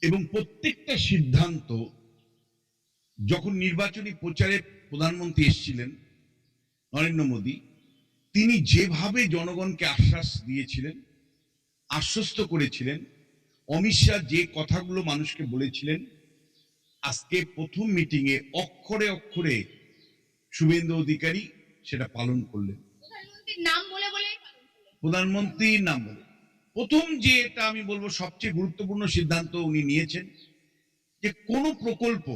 এবং প্রত্যেকটা সিদ্ধান্ত যখন নির্বাচনী প্রচারে প্রধানমন্ত্রী এসেছিলেন নরেন্দ্র মোদী, তিনি যেভাবে জনগণকে আশ্বাস দিয়েছিলেন, আশ্বস্ত করেছিলেন, অমিত শাহ যে কথাগুলো মানুষকে বলেছিলেন, আজকে প্রথম মিটিং এ অক্ষরে অক্ষরে শুভেন্দু অধিকারী সেটা পালন করলেন। প্রধানমন্ত্রীর নাম বলে প্রথম যে এটা আমি বলবো সবচেয়ে গুরুত্বপূর্ণ সিদ্ধান্ত উনি নিয়েছেন যে কোনো প্রকল্প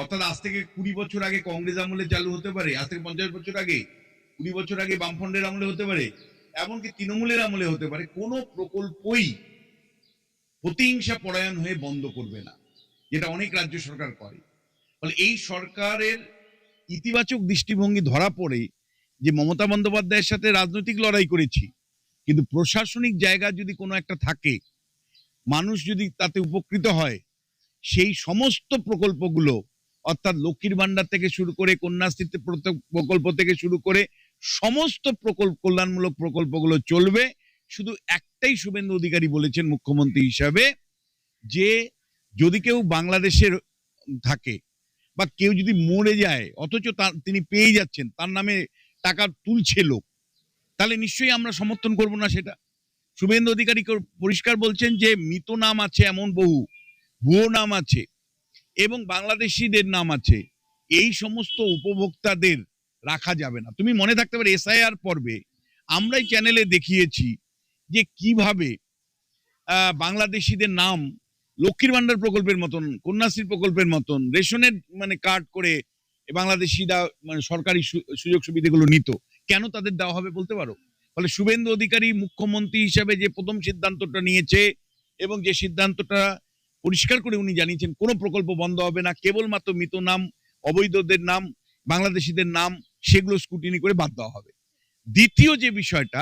অর্থাৎ আজ থেকে 20 বছর আগে কংগ্রেস আমলে চালু হতে পারে, আজ থেকে 50 বছর আগে, 20 বছর আগে বামফ্রন্টের আমলে হতে পারে, এমনকি তৃণমূলের আমলে হতে পারে, কোনো প্রকল্পই প্রতিহিংসা পরায়ণ হয়ে বন্ধ করবে না, যেটা অনেক রাজ্য সরকার করে। ফলে এই সরকারের ইতিবাচক দৃষ্টিভঙ্গি ধরা পড়ে যে মমতা বন্দ্যোপাধ্যায়ের সাথে রাজনৈতিক লড়াই করেছি, কিন্তু প্রশাসনিক জায়গা যদি কোনো একটা থাকে, মানুষ যদি তাতে উপকৃত হয়, সেই সমস্ত প্রকল্পগুলো অর্থাৎ লক্ষ্মীর ভান্ডার থেকে শুরু করে কন্যাশ্রী প্রকল্প থেকে শুরু করে সমস্ত কল্যাণমূলক প্রকল্পগুলো চলবে। শুধু একটাই শুভেন্দু অধিকারী বলেছেন মুখ্যমন্ত্রী হিসাবে, যে যদি কেউ বাংলাদেশের থাকে বা কেউ যদি মরে যায় অথচ তিনি পেয়ে যাচ্ছেন, তার নামে টাকা তুলছে লোক, তাহলে নিশ্চয়ই আমরা সমর্থন করব না সেটা। শুভেন্দু অধিকারী পরিষ্কার বলছেন যে মৃত নাম আছে এমন বহু, ভুয়ো নাম আছে এবং বাংলাদেশিদের নাম আছে, এই সমস্ত উপভোক্তাদের রাখা যাবে না। তুমি মনে থাকতে পারে এসআইআর পর্বে আমরাই চ্যানেলে দেখিয়েছি যে কিভাবে বাংলাদেশিদের নাম লক্ষ্মীর ভান্ডার প্রকল্পের মতন, কন্যাশ্রী প্রকল্পের মতন রেশনের কার্ড করে বাংলাদেশিরা সরকারি সুযোগ সুবিধাগুলো নিত। কেন তাদের দেওয়া হবে বলতে পারো? ফলে শুভেন্দু অধিকারী মুখ্যমন্ত্রী হিসেবে যে প্রথম সিদ্ধান্তটা নিয়েছে এবং যে সিদ্ধান্তটা পরিষ্কার করে উনি জানিয়েছেন কোনো প্রকল্প বন্ধ হবে না, কেবলমাত্র মৃত নাম, অবৈধদের নাম, বাংলাদেশিদের নাম, সেগুলো স্ক্রুটিনি করে বাদ দেওয়া হবে। দ্বিতীয় যে বিষয়টা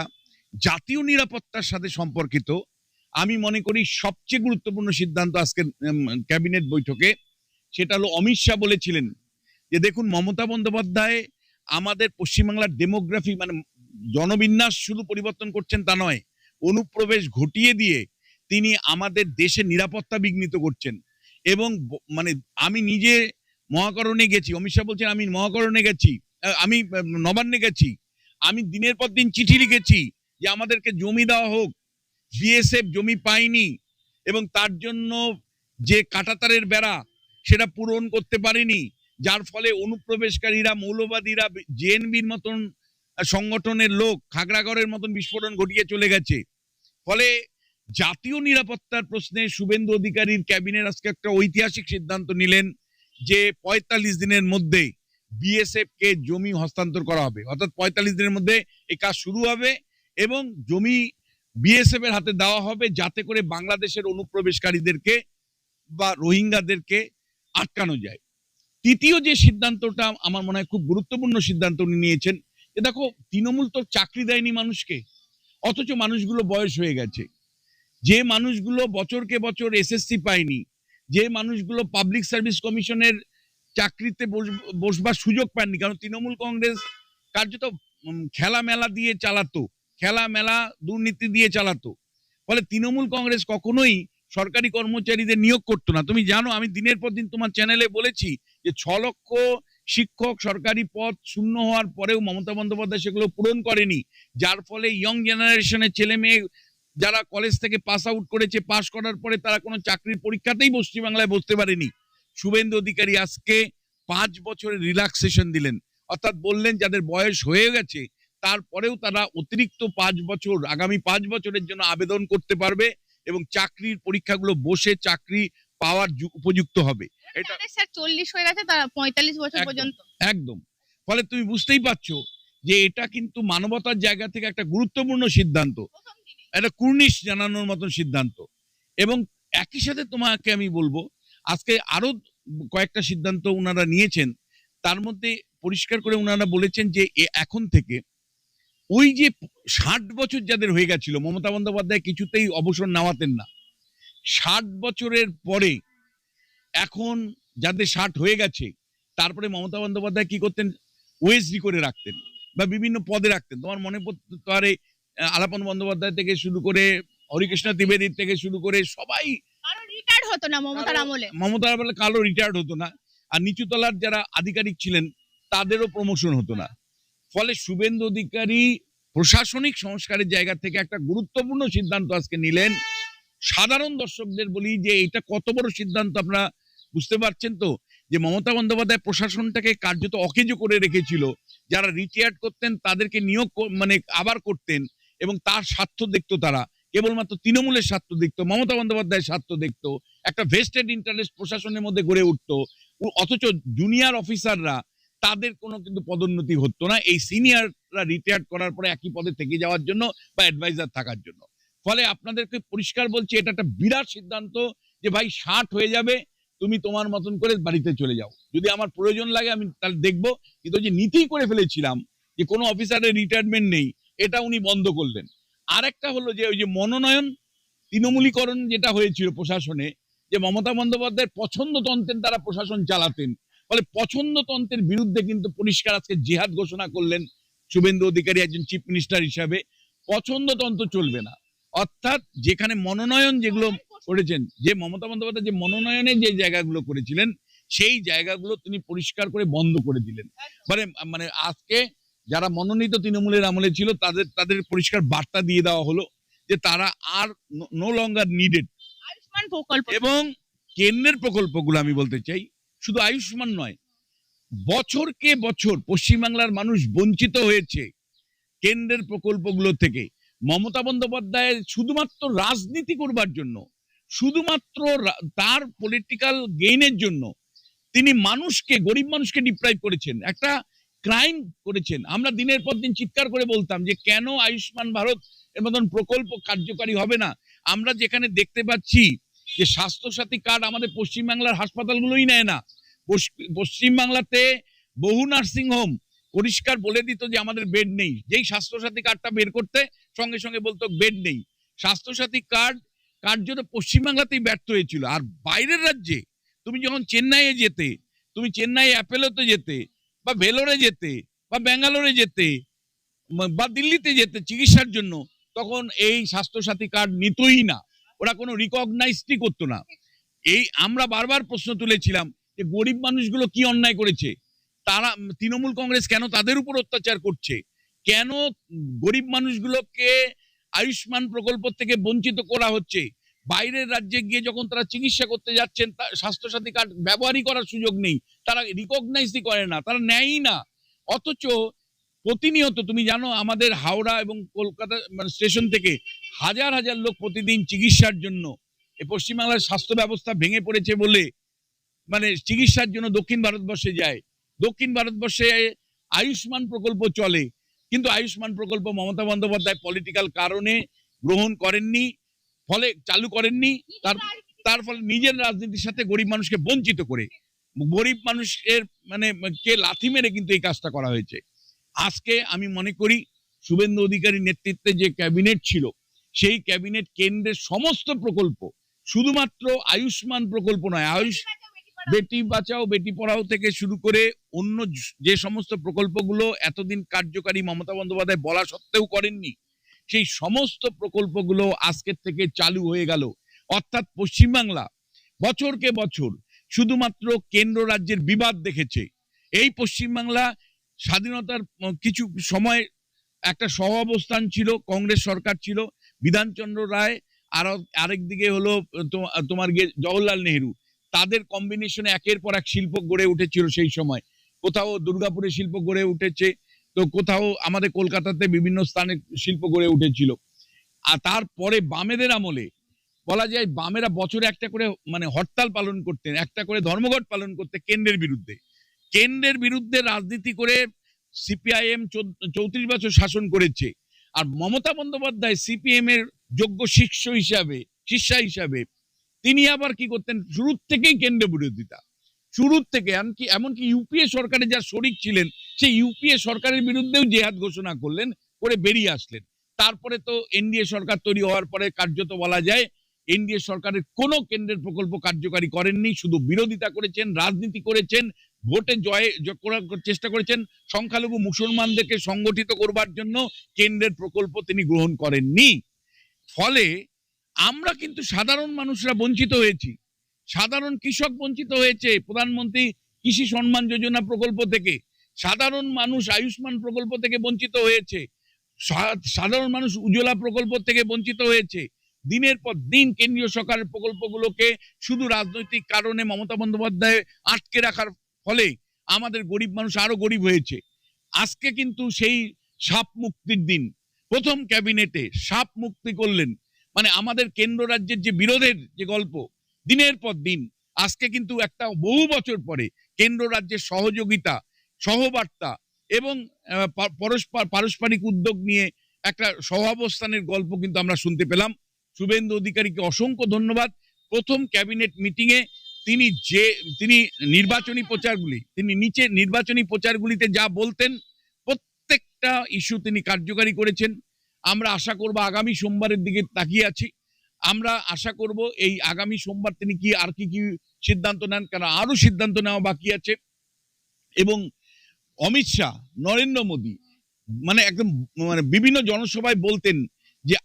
জাতীয় নিরাপত্তার সাথে সম্পর্কিত, আমি মনে করি সবচেয়ে গুরুত্বপূর্ণ সিদ্ধান্ত আজকের ক্যাবিনেট বৈঠকে, সেটা হলো অমিত শাহ বলেছিলেন যে দেখুন, মমতা বন্দ্যোপাধ্যায় আমাদের পশ্চিমবাংলার ডেমোগ্রাফি জনবিন্যাস শুধু পরিবর্তন করছেন তা নয়, অনুপ্রবেশ ঘটিয়ে দিয়ে তিনি আমাদের দেশের নিরাপত্তা বিঘ্নিত করছেন। এবং আমি নিজে মহাকরণে গেছি, অমিত শাহ বলছেন আমি মহাকরণে গেছি, আমি নবান্নে গেছি, আমি দিনের পর দিন চিঠি লিখেছি যে আমাদেরকে জমি দেওয়া হোক, বিএসএফ জমি পায়নি এবং তার জন্য যে কাঁটাতারের বেড়া সেটা পূরণ করতে পারেনি, যার ফলে অনুপ্রবেশকারীরা, মৌলবাদীরা, জেএনবির মতন সংগঠনের লোক খাগড়াগড়ের মতন বিস্ফোরণ ঘটিয়ে চলে গেছে। ফলে জাতীয় নিরাপত্তার প্রশ্নে শুভেন্দু অধিকারীর ক্যাবিনেট আজকে একটা ঐতিহাসিক সিদ্ধান্ত নিলেন যে ৪৫ দিনের মধ্যে বিএসএফ কে জমি হস্তান্তর করা হবে, অর্থাৎ ৪৫ দিনের মধ্যে এই কাজ শুরু হবে এবং জমি বিএসএফ এর হাতে দেওয়া হবে, যাতে করে বাংলাদেশের অনুপ্রবেশকারীদেরকে বা রোহিঙ্গাদেরকে আটকানো যায়। তৃতীয় যে সিদ্ধান্তটা আমার মনে হয় খুব গুরুত্বপূর্ণ সিদ্ধান্ত উনি নিয়েছেন, যে দেখো তৃণমূল তো চাকরি দেয়নি মানুষকে, অথচ মানুষগুলো বয়স হয়ে গেছে, যে মানুষগুলো বছরকে বছর এসএসসি পায়নি, যে মানুষগুলো পাবলিক সার্ভিস কমিশনের চাকরিতে বসবার সুযোগ পাননি, কারণ তৃণমূল কংগ্রেস কার্যত খেলা মেলা দিয়ে চালাতো, খেলা মেলা দুর্নীতি দিয়ে চালাতো। ফলে তৃণমূল কংগ্রেস কখনোই সরকারি কর্মচারীদের নিয়োগ করতো না। তুমি জানো, আমি দিনের পর দিন তোমার চ্যানেলে বলেছি যে 6 লক্ষ শিক্ষক সরকারি পদ শূন্য হওয়ার পরেও মমতা বন্দ্যোপাধ্যায় সেগুলো পূরণ করেনি, যার ফলে ইয়ং জেনারেশনের ছেলে মেয়ে যারা কলেজ থেকে পাস আউট করেছে, পাস করার পরে তারা কোনো চাকরির পরীক্ষাতেই পশ্চিমবাংলায় বসতে পারেনি। শুভেন্দু অধিকারী আজকে 5 বছরের রিল্যাক্সেশন দিলেন, অর্থাৎ বললেন যাদের বয়স হয়ে গেছে তারপরেও তারা অতিরিক্ত 5 বছর, আগামী 5 বছরের জন্য আবেদন করতে পারবে এবং চাকরির পরীক্ষাগুলো বসে চাকরি পাওয়ার উপযুক্ত হবে। এটা 40 হয়ে গেছে, তারা 45 বছর পর্যন্ত। একদম। ফলে তুমি বুঝতেই পারছো যে এটা কিন্তু মানবতার জায়গা থেকে একটা গুরুত্বপূর্ণ সিদ্ধান্ত, একটা কুর্নিশ জানানোর মতন সিদ্ধান্ত। এবং একই সাথে তোমাকে আমি বলবো, আজকে আরো কয়েকটা সিদ্ধান্ত ওনারা নিয়েছেন, তার মধ্যে পরিষ্কার করে ওনারা বলেছেন যে এখন থেকে ওই যে 60 বছর যাদের হয়ে গেছিল, মমতা বন্দ্যোপাধ্যায় কিছুতেই অবসর নেওয়াতেন না, 60 বছরের পরে এখন যাদের 60 হয়ে গেছে, তারপরে মমতা বন্দ্যোপাধ্যায় কি করতেন, ওএসডি করে রাখতেন বা বিভিন্ন পদে রাখতেন। তোমার মনে পড়তে পারে আলাপন বন্দ্যোপাধ্যায় থেকে শুরু করে হরিকৃষ্ণ ত্রিবেদীর থেকে শুরু করে সবাই কারণ রিটায়ার্ড হতো না মমতার আমলে। মমতার আমলে কালো রিটায়ার্ড হতো না, আর নিচুতলার যারা আধিকারিক ছিলেন তাদেরও প্রমোশন হতো না। ফলে শুভেন্দু অধিকারী প্রশাসনিক সংস্কারের জায়গা থেকে একটা গুরুত্বপূর্ণ সিদ্ধান্ত আজকে নিলেন। সাধারণ দর্শকদের বলি যে এটা কত বড় সিদ্ধান্ত আপনারা বুঝতে পারছেন তো, যে মমতা বন্দ্যোপাধ্যায় প্রশাসনটাকে কার্যত অকেজো করে রেখেছিল। যারা রিটায়ার্ড করতেন তাদেরকে নিয়োগ মানে আবার করতেন, এবং তার স্বার্থ দেখতো তারা, কেবলমাত্র তৃণমূলের স্বার্থ দেখতো, মমতা বন্দ্যোপাধ্যায়ের স্বার্থ দেখতো। একটা ভেস্টেড ইন্টারেস্ট প্রশাসনের মধ্যে গড়ে উঠতো, অথচ জুনিয়র অফিসাররা তাদের কোনো কিন্তু পদোন্নতি হতো না এই সিনিয়ররা রিটায়ার্ড করার পরে একই পদে থেকে যাওয়ার জন্য বা অ্যাডভাইজার থাকার জন্য। ফলে আপনাদেরকে পরিষ্কার বলছি, এটা একটা বিরাট সিদ্ধান্ত যে ভাই 60 হয়ে যাবে, তুমি তোমার মতন করে বাড়িতে চলে যাও, যদি আমার প্রয়োজন লাগে আমি তাহলে দেখবো। কিন্তু যে নীতি করে ফেলেছিলাম যে কোনো অফিসারের রিটায়ারমেন্ট নেই, এটা উনি বন্ধ করলেন। আর একটা হলো যে ওই যে মনোনয়ন তৃণমূলীকরণ যেটা হয়েছিল প্রশাসনে, যে মমতা বন্দ্যোপাধ্যায়ের পছন্দতন্ত্রের দ্বারা প্রশাসন চালাতেন, ফলে পছন্দতন্ত্রের বিরুদ্ধে কিন্তু পরিষ্কার আজকে জিহাদ ঘোষণা করলেন শুভেন্দু অধিকারী একজন চিফ মিনিস্টার হিসাবে। পছন্দতন্ত্র চলবে না, অর্থাৎ যেখানে মনোনয়ন যেগুলো করেছেন, যে মমতা বন্দ্যোপাধ্যায় যে মনোনয়নে যে জায়গাগুলো করেছিলেন সেই জায়গাগুলো তিনি পরিষ্কার করে বন্ধ করে দিলেন। মানে মানে আজকে যারা মনোনীত তৃণমূলের আমলে ছিল তাদের পরিষ্কার বার্তা দিয়ে দেওয়া হলো যে তারা আর নো লঙ্গার নিডেড। আয়ুষ্মান প্রকল্প এবং কেন্দ্রের প্রকল্পগুলো আমি বলতে চাই, শুধু আয়ুষ্মান নয়, বছরকে বছর পশ্চিমবাংলার মানুষ বঞ্চিত হয়েছে কেন্দ্রের প্রকল্পগুলো থেকে। মমতা বন্দ্যোপাধ্যায় শুধুমাত্র রাজনীতি করবার জন্য, শুধুমাত্র তার পলিটিক্যাল গেইনের জন্য তিনি মানুষকে, গরিব মানুষকে ডিপ্রাইভ করেছেন, একটা ক্রাইম করেছেন। আমরা দিনের পর দিন চিৎকার করে বলতাম যে কেন আয়ুষ্মান ভারত এর মতন প্রকল্প কার্যকারী হবে না। আমরা যেখানে দেখতে পাচ্ছি যে স্বাস্থ্যসাথী কার্ড আমাদের পশ্চিমবাংলার হাসপাতালগুলোই নেয় না। পশ্চিমবাংলাতে বহু নার্সিং হোম পরিষ্কার বলে দিত যে আমাদের বেড নেই, যেই স্বাস্থ্যসাথী কার্ডটা বের করতে সঙ্গে সঙ্গে বলতো বেড নেই। স্বাস্থ্যসাথী কার্ড কার্যত পশ্চিমবাংলাতেই ব্যর্থ হয়েছিল। আর বাইরের রাজ্যে তুমি যখন চেন্নাইয়ে যেতে, তুমি চেন্নাই অ্যাপেলোতে যেতে বা ভেলোরে যেতে বা ব্যাঙ্গালোরে যেতে বা দিল্লিতে যেতে চিকিৎসার জন্য, তখন এই স্বাস্থ্যসাথী কার্ড নিতই না, ওরা কোনো রিকগনাইজই করতো না। এই আমরা বারবার প্রশ্ন তুলেছিলাম যে গরিব মানুষগুলো কি অন্যায় করেছে, তারা তৃণমূল কংগ্রেস কেন তাদের উপর অত্যাচার করছে, কেন গরিব মানুষগুলোকে আয়ুষ্মান প্রকল্প থেকে বঞ্চিত করা হচ্ছে। বাইরের রাজ্যে গিয়ে যখন তারা চিকিৎসা করতে যাচ্ছেন স্বাস্থ্যসাথী কার্ড ব্যবহারই করার সুযোগ নেই, তারা রিকগনাইজই করে না, তারা নেয়ই না। অথচ প্রতিনিয়ত তুমি জানো আমাদের হাওড়া এবং কলকাতা মানে স্টেশন থেকে হাজার হাজার লোক প্রতিদিন চিকিৎসার জন্য, এই পশ্চিমবাংলার স্বাস্থ্য ব্যবস্থা ভেঙে পড়েছে বলে মানে চিকিৎসার জন্য দক্ষিণ ভারতবর্ষে যায়। দক্ষিণ ভারতবর্ষে আয়ুষ্মান প্রকল্প চলে, কিন্তু আয়ুষ্মান প্রকল্প মমতা বন্দ্যোপাধ্যায় পলিটিক্যাল কারণে গ্রহণ করেননি, ফলে চালু করেননি। তার ফলে নিজের রাজনীতির সাথে গরিব মানুষকে বঞ্চিত করে, গরিব মানুষের মানে কে লাথি মেরে কিন্তু এই কাজটা করা হয়েছে। আজকে আমি মনে করি শুভেন্দু অধিকারীর নেতৃত্বে যে ক্যাবিনেট ছিল, সেই ক্যাবিনেট কেন্দ্রের সমস্ত প্রকল্প, শুধুমাত্র আয়ুষ্মান প্রকল্প নয়, বেটি বাঁচাও বেটি পড়াও থেকে শুরু করে অন্য যে সমস্ত প্রকল্পগুলো এতদিন কার্যকারী মমতা বন্দ্যোপাধ্যায় বলা সত্ত্বেও করেননি, সেই সমস্ত প্রকল্পগুলো আজকের থেকে চালু হয়ে গেল। অর্থাৎ পশ্চিমবাংলা বছরকে বছর শুধুমাত্র কেন্দ্র রাজ্যের বিবাদ দেখেছে। এই পশ্চিমবাংলা স্বাধীনতার কিছু সময় একটা সহ অবস্থান ছিল, কংগ্রেস সরকার ছিল, বিধানচন্দ্র রায় আর আরেক দিকে হলো তোমার গিয়ে জওহরলাল নেহেরু, তাদের কম্বিনেশনে একের পর এক শিল্প গড়ে উঠেছিল। সেই সময় কোথাও দুর্গাপুরে শিল্প গড়ে উঠেছে, তো কোথাও আমাদের কলকাতাতে বিভিন্ন স্থানে শিল্প গড়ে উঠেছিল। আর তারপরে বামেদের আমলে বলা যায় বামেরা বছরে একটা করে মানে হরতাল পালন করতেন, একটা করে ধর্মঘট পালন করতে কেন্দ্রের বিরুদ্ধে রাজনীতি করে সিপিআইএম 34 বছর শাসন করেছে। আর মমতা বন্দ্যোপাধ্যায় সিপিএম এর যোগ্য শিষ্যা হিসাবে তিনি আবার কি করতেন, শুরু থেকেই কেন্দ্র বিরোধিতা, শুরুর থেকে এমনকি ইউপিএ সরকারে যা শরিক ছিলেন সেই ইউপিএ সরকারের বিরুদ্ধেও জেহাদ ঘোষণা করলেন, করে বেরিয়ে আসলেন। তারপরে তো এনডিএ সরকার তৈরি হওয়ার পরে কার্যত বলা যায় এনডিএ সরকারের কোনো কেন্দ্রের প্রকল্প কার্যকারী করেননি, শুধু বিরোধিতা করেছেন, রাজনীতি করেছেন, ভোটে জয় করার চেষ্টা করেছেন। সংখ্যালঘু মুসলমানদেরকে সংগঠিত করবার জন্য কেন্দ্রের প্রকল্প তিনি গ্রহণ করেননি। ফলে আমরা কিন্তু সাধারণ মানুষরা বঞ্চিত হয়েছি, সাধারণ কৃষক বঞ্চিত হয়েছে প্রধানমন্ত্রী কৃষি সম্মান যোজনা প্রকল্প থেকে, সাধারণ মানুষ আয়ুষ্মান প্রকল্প থেকে বঞ্চিত হয়েছে, সাধারণ মানুষ উজ্জ্বলা প্রকল্প থেকে বঞ্চিত হয়েছে। দিনের পর দিন কেন্দ্রীয় সরকারের প্রকল্পগুলোকে শুধু রাজনৈতিক কারণে মমতা বন্দ্যোপাধ্যায় আটকে রাখার ফলে আমাদের গরিব মানুষ আরো গরিব হয়েছে। আজকে কিন্তু সেই সাপ মুক্তির দিন, প্রথম ক্যাবিনেটে সাপ মুক্তি করলেন, মানে আমাদের কেন্দ্র রাজ্যের যে বিরোধের যে গল্প দিনের পর দিন, আজকে কিন্তু একটা বহু বছর পরে কেন্দ্র রাজ্যের সহযোগিতা, সহবার্তা এবং পারস্পরিক উদ্যোগ নিয়ে একটা সহাবস্থানের গল্প কিন্তু আমরা শুনতে পেলাম। শুভেন্দু অধিকারীকে অসংখ্য ধন্যবাদ। প্রথম ক্যাবিনেট মিটিং এ তিনি নির্বাচনী প্রচারগুলিতে যা বলতেন প্রত্যেকটা ইস্যু তিনি কার্যকারী করেছেন। আমরা আশা করব, আগামী সোমবারের দিকে তাকিয়ে আছি, আমরা আশা করব এই আগামী সোমবার তিনি কি সিদ্ধান্ত নেন, কারণ আরো সিদ্ধান্ত নেওয়া বাকি আছে। এবং অমিত শাহ, নরেন্দ্র মোদী মানে একদম মানে বিভিন্ন জনসভায় বলতেন যে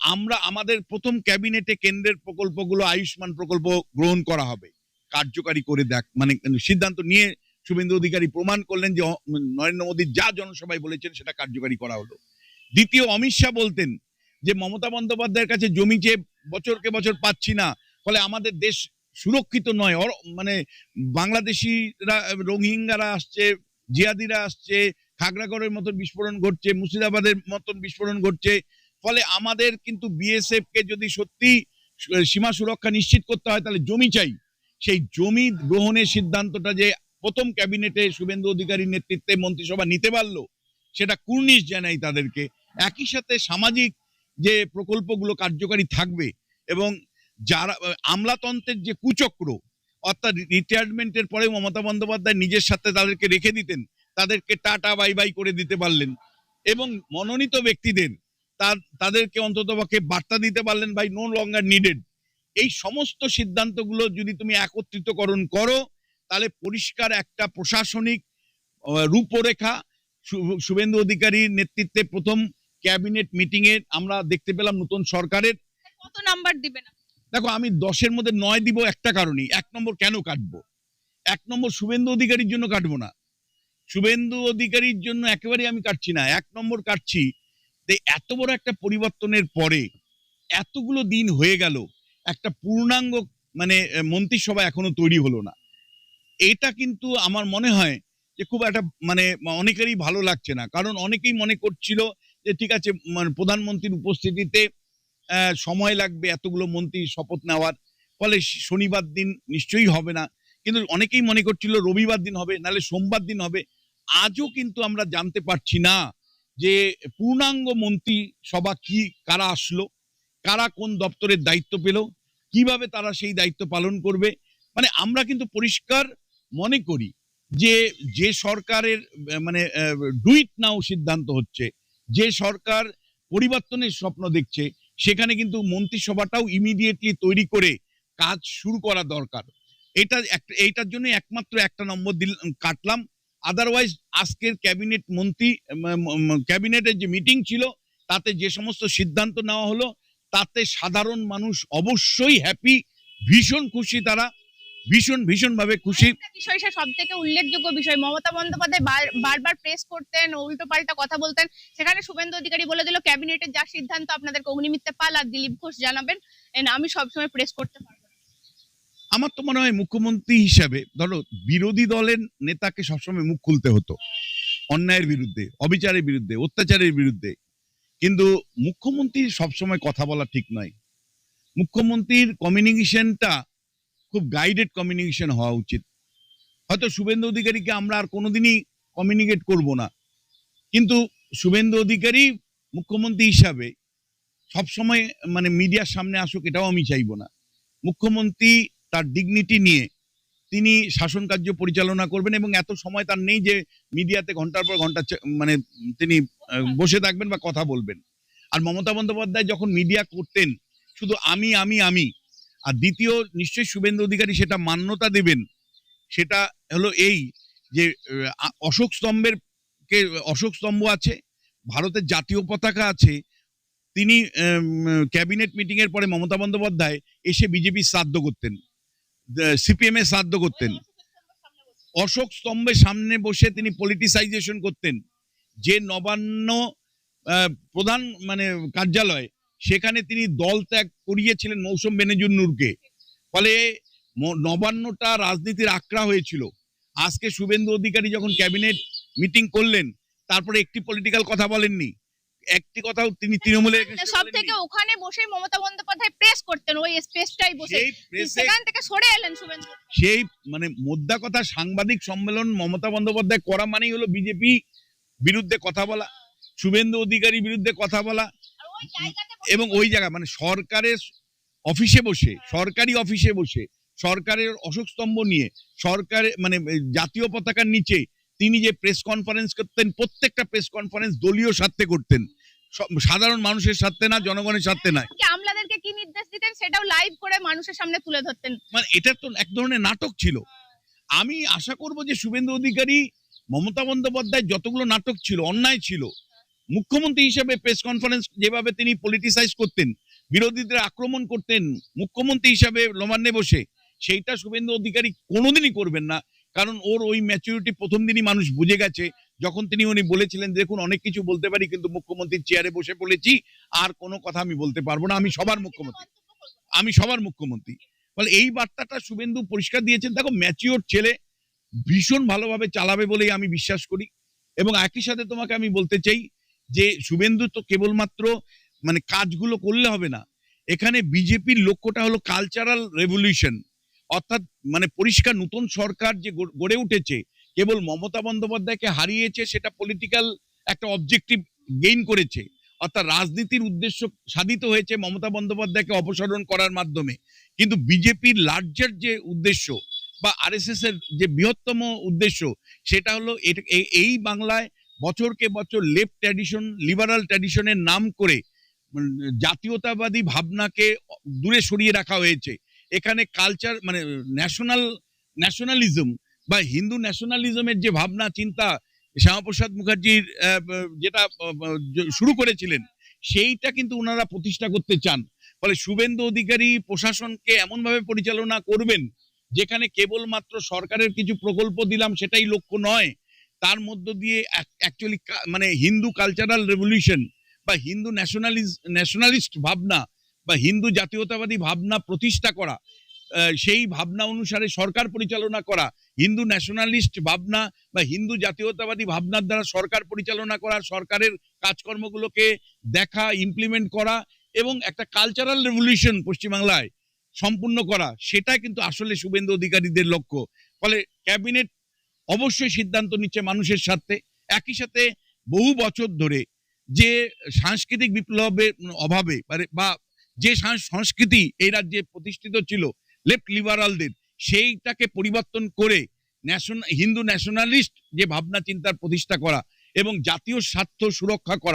আমাদের প্রথম ক্যাবিনেটে কেন্দ্রের প্রকল্পগুলো, আয়ুষ্মান প্রকল্প গ্রহণ করা হবে, কার্যকারী করে দেখ, মানে সিদ্ধান্ত নিয়ে শুভেন্দু অধিকারী প্রমাণ করলেন যে নরেন্দ্র মোদী যা জনসভায় বলেছেন সেটা কার্যকারী করা হলো। দ্বিতীয়, অমিত শাহ বলতেন যে মমতা বন্দ্যোপাধ্যায়ের কাছে জমি চেয়ে বছরকে বছর পাচ্ছি না, ফলে আমাদের দেশ সুরক্ষিত নয়, মানে বাংলাদেশিরা, রোহিঙ্গারা আসছে, জিহাদিরা আসছে, খাগড়াগড়ের মতন বিস্ফোরণ ঘটছে, মুর্শিদাবাদের মতন বিস্ফোরণ ঘটছে, ফলে আমাদের কিন্তু বিএসএফ কে যদি সত্যি সীমা সুরক্ষা নিশ্চিত করতে হয় তাহলে জমি চাই। সেই জমি গ্রহণের সিদ্ধান্তটা যে প্রথম ক্যাবিনেটে শুভেন্দু অধিকারীর নেতৃত্বে মন্ত্রিসভা নিতে পারলো, সেটা কুর্নিশ জানাই তাদেরকে। একই সাথে সামাজিক যে প্রকল্পগুলো কার্যকারী থাকবে এবং যারা আমলাতন্ত্রের যে কুচক্র, অর্থাৎ রিটায়ারমেন্টের পরে মমতা বন্দ্যোপাধ্যায় নিজের সাথে তাদেরকে রেখে দিতেন, তাদেরকে টাটা বাই বাই করে দিতে পারলেন এবং মনোনীত ব্যক্তিদের তাদেরকে অন্ততপক্ষে বার্তা দিতে পারলেন বাই নো লঙ্গার নিডেড। এই সমস্ত সিদ্ধান্তগুলো যদি তুমি একত্রিতকরণ করো তাহলে পরিষ্কার একটা প্রশাসনিক রূপরেখা শুভেন্দু অধিকারীর নেতৃত্বে প্রথম ক্যাবিনেট মিটিং এ আমরা দেখতে পেলাম নতুন সরকারের। কত নাম্বার দিবেন? দেখো, আমি 10-এর মধ্যে 9 দিব একটা কারণেই। 1 নম্বর কেন কাটবো? 1 নম্বর শুভেন্দু অধিকারীর জন্য কাটবো না, শুভেন্দু অধিকারীর জন্য একেবারেই আমি কাটছি না। 1 নম্বর কাটছি যে এত বড় একটা পরিবর্তনের পরে এতগুলো দিন হয়ে গেল, একটা পূর্ণাঙ্গ মানে মন্ত্রিসভা এখনো তৈরি হলো না। এটা কিন্তু আমার মনে হয় যে খুব একটা মানে অনেকেরই ভালো লাগছে না, কারণ অনেকেই মনে করছিল যে ঠিক আছে, মানে প্রধানমন্ত্রীর উপস্থিতিতে সময় লাগবে এতগুলো মন্ত্রী শপথ নেওয়ার, ফলে শনিবার দিন নিশ্চয়ই হবে না, কিন্তু অনেকেই মনে করছিল রবিবার দিন হবে, নাহলে সোমবার দিন হবে। আজও কিন্তু আমরা জানতে পারছি না যে পূর্ণাঙ্গ মন্ত্রী সভা কি, কারা আসলো, কারা কোন দপ্তরের দায়িত্ব পেল, কিভাবে তারা সেই দায়িত্ব পালন করবে। মানে আমরা কিন্তু পরিষ্কার মনে করি যে সরকারের মানে ডু ইট নাও সিদ্ধান্ত হচ্ছে, যে সরকার পরিবর্তনের স্বপ্ন দেখছে, সেখানে কিন্তু মন্ত্রিসভাটাও ইমিডিয়েটলি তৈরি করে কাজ শুরু করা দরকার। এইটার জন্য একমাত্র একটা নম্বর কাটলাম। আদারওয়াইজ আজকের ক্যাবিনেটের যে মিটিং ছিল তাতে যে সমস্ত সিদ্ধান্ত নেওয়া হলো তাতে সাধারণ মানুষ অবশ্যই হ্যাপি, ভীষণ খুশি, তারা ভীষণ ভাবে খুশি। বিষয় সব থেকে উল্লেখযোগ্য বিষয়, মমতা বন্দ্যোপাধ্যায় বারবার প্রেস করতেন, উল্টো পাল্টা কথা বলতেন, সেখানে শুভেন্দু অধিকারী বলে দিল ক্যাবিনেটের যা সিদ্ধান্ত আপনাদেরকে অগ্নিমিত্রে পাল আর দিলীপ ঘোষ জানাবেন, আমি সবসময় প্রেস করতে পারবো। আমার তো মনে হয় মুখ্যমন্ত্রী হিসাবে, ধরো বিরোধী দলের নেতাকে সবসময় মুখ খুলতে হতো অন্যায়ের বিরুদ্ধে, অবিচারের বিরুদ্ধে, অত্যাচারের বিরুদ্ধে, কিন্তু মুখ্যমন্ত্রীর সবসময় কথা বলা ঠিক নয়। মুখ্যমন্ত্রীর কমিউনিকেশনটা খুব গাইডেড কমিউনিকেশন হওয়া উচিত। হয়তো শুভেন্দু অধিকারীকে আমরা আর কোনোদিনই কমিউনিকেট করব না, কিন্তু শুভেন্দু অধিকারী মুখ্যমন্ত্রী হিসাবে সবসময় মানে মিডিয়ার সামনে আসুক এটাও আমি চাইবো না। মুখ্যমন্ত্রী তার ডিগনিটি নিয়ে তিনি শাসন কার্য পরিচালনা করবেন এবং এত সময় তার নেই যে মিডিয়াতে ঘন্টার পর ঘন্টা মানে তিনি বসে থাকবেন বা কথা বলবেন। আর মমতা বন্দ্যোপাধ্যায় যখন মিডিয়া করতেন শুধু আমি, আর দ্বিতীয় নিশ্চয়ই শুভেন্দু অধিকারী সেটা মান্যতা দেবেন, সেটা হলো এই যে অশোক স্তম্ভ আছে, ভারতের জাতীয় পতাকা আছে, তিনি ক্যাবিনেট মিটিং এর পরে মমতা বন্দ্যোপাধ্যায় এসে বিজেপি শ্রাদ্ধ করতেন, সিপিএম এর শ্রাদ্ধ করতেন, অশোক স্তম্ভের সামনে বসে তিনি পলিটিসাইজেশন করতেন। যে নবান্ন প্রধান মানে কার্যালয়, সেখানে তিনি দল ত্যাগ করিয়েছিলেন মৌসুম বেনজির নূরকে। ফলে নবান্নটা রাজনীতির আকড়া হয়েছিল। আজকে শুভেন্দু অধিকারী যখন ক্যাবিনেট মিটিং করলেন, তারপরে একটি পলিটিক্যাল কথা বলেননি, একটি কথাও তিনি তৃণমূলের সব থেকে ওখানে বসে মমতা বন্দ্যোপাধ্যায় প্রেস করতেন, ওই স্পেসটাই বসে, সেখান থেকে সরে এলেন শুভেন্দু। সেই মানে মোদ্দা কথা, সাংবাদিক সম্মেলন মমতা বন্দ্যোপাধ্যায় করা মানেই হলো বিজেপি বিরুদ্ধে কথা বলা, শুভেন্দু অধিকারী বিরুদ্ধে কথা বলা, এবং ওই জায়গা মানে সরকারের অফিসে বসে, সরকারি অফিসে বসে, সরকারের অশোক স্তম্ভ নিয়ে, সরকারের মানে জাতীয় পতাকার নিচে তিনি যে প্রেস কনফারেন্স করতেন, প্রত্যেকটা প্রেস কনফারেন্স দলীয় স্বার্থে করতেন, সাধারণ মানুষের স্বার্থে না, জনগণের স্বার্থে না। আমলাদেরকে কি নির্দেশ দিতেন সেটাও লাইভ করে মানুষের সামনে তুলে ধরতেন। মানে এটা তো এক ধরনের নাটক ছিল। আমি আশা করব যে শুভেন্দু অধিকারী, মমতা বন্দ্যোপাধ্যায় যতগুলো নাটক ছিল, অন্যায় ছিল, মুখ্যমন্ত্রী হিসেবে প্রেস কনফারেন্স যেভাবে তিনি পলিটিসাইজ করতেন, বিরোধীদের আক্রমণ করতেন মুখ্যমন্ত্রী হিসাবে নবান্নে বসে, সেইটা শুভেন্দু অধিকারী কোনোদিনই করবেন না। কারণ ওর ওই ম্যাচুরিটি প্রথম দিনই মানুষ বুঝে গেছে, যখন উনি বলেছিলেন দেখুন অনেক কিছু বলতে পারি কিন্তু মুখ্যমন্ত্রীর চেয়ারে বসে পড়েছি, আর কোনো কথা আমি বলতে পারবো না, আমি সবার মুখ্যমন্ত্রী। ফলে এই বার্তাটা শুভেন্দু পরিষ্কার দিয়েছেন। দেখো, ম্যাচিওর ছেলে, ভীষণ ভালোভাবে চালাবে বলেই আমি বিশ্বাস করি। এবং একই সাথে তোমাকে আমি বলতে চাই যে শুভেন্দু তো কেবলমাত্র মানে কাজগুলো করলে হবে না, এখানে বিজেপির লক্ষ্যটা হলো কালচারাল রেভলিউশন, অর্থাৎ মানে পরিষ্কার নতুন সরকার যে গড়ে উঠেছে, কেবল মমতা বন্দ্যোপাধ্যায়কে হারিয়েছে, সেটা পলিটিক্যাল একটা অবজেক্টিভ গেইন করেছে, অর্থাৎ রাজনীতির উদ্দেশ্য সাধিত হয়েছে মমতা বন্দ্যোপাধ্যায়কে অপসারণ করার মাধ্যমে। কিন্তু বিজেপির লার্জার যে উদ্দেশ্য বা আরএসএস এর যে বৃহত্তম উদ্দেশ্য, সেটা হলো এই বাংলায় বছরকে বছর লেফট ট্র্যাডিশন, লিবারাল ট্র্যাডিশনের নাম করে জাতীয়তাবাদী ভাবনাকে দূরে সরিয়ে রাখা হয়েছে। এখানে কালচার মানে ন্যাশনালিজম বা হিন্দু ন্যাশনালিজমের যে ভাবনা চিন্তা শ্যামাপ্রসাদ মুখার্জির যেটা শুরু করেছিলেন, সেইটা কিন্তু ওনারা প্রতিষ্ঠা করতে চান। ফলে শুভেন্দু অধিকারী প্রশাসনকে এমনভাবে পরিচালনা করবেন যেখানে কেবলমাত্র সরকারের কিছু প্রকল্প দিলাম সেটাই লক্ষ্য নয়, তার মধ্য দিয়ে অ্যাকচুয়ালি মানে হিন্দু কালচারাল রেভলিউশন বা হিন্দু ন্যাশনালিস্ট ভাবনা বা হিন্দু জাতীয়তাবাদী ভাবনা প্রতিষ্ঠা করা, সেই ভাবনা অনুসারে সরকার পরিচালনা করা, হিন্দু ন্যাশনালিস্ট ভাবনা বা হিন্দু জাতীয়তাবাদী ভাবনার দ্বারা সরকার পরিচালনা করা, সরকারের কাজকর্মগুলোকে দেখা, ইমপ্লিমেন্ট করা এবং একটা কালচারাল রেভলিউশন পশ্চিমবাংলায় সম্পূর্ণ করা, সেটা কিন্তু আসলে শুভেন্দু অধিকারীদের লক্ষ্য। ফলে ক্যাবিনেট অবশ্যই সিদ্ধান্ত নিচ্ছে মানুষের স্বার্থে। একই সাথে বহু বছর ধরে যে সাংস্কৃতিক বিপ্লবের অভাবে বা যে সংস্কৃতি এই রাজ্যে প্রতিষ্ঠিত ছিল লেফট লিবারালদের, সেইটাকে পরিবর্তন করে হিন্দু ন্যাশনালিস্ট যে ভাবনা চিন্তার প্রতিষ্ঠা করা এবং জাতীয় স্বার্থ সুরক্ষা করা,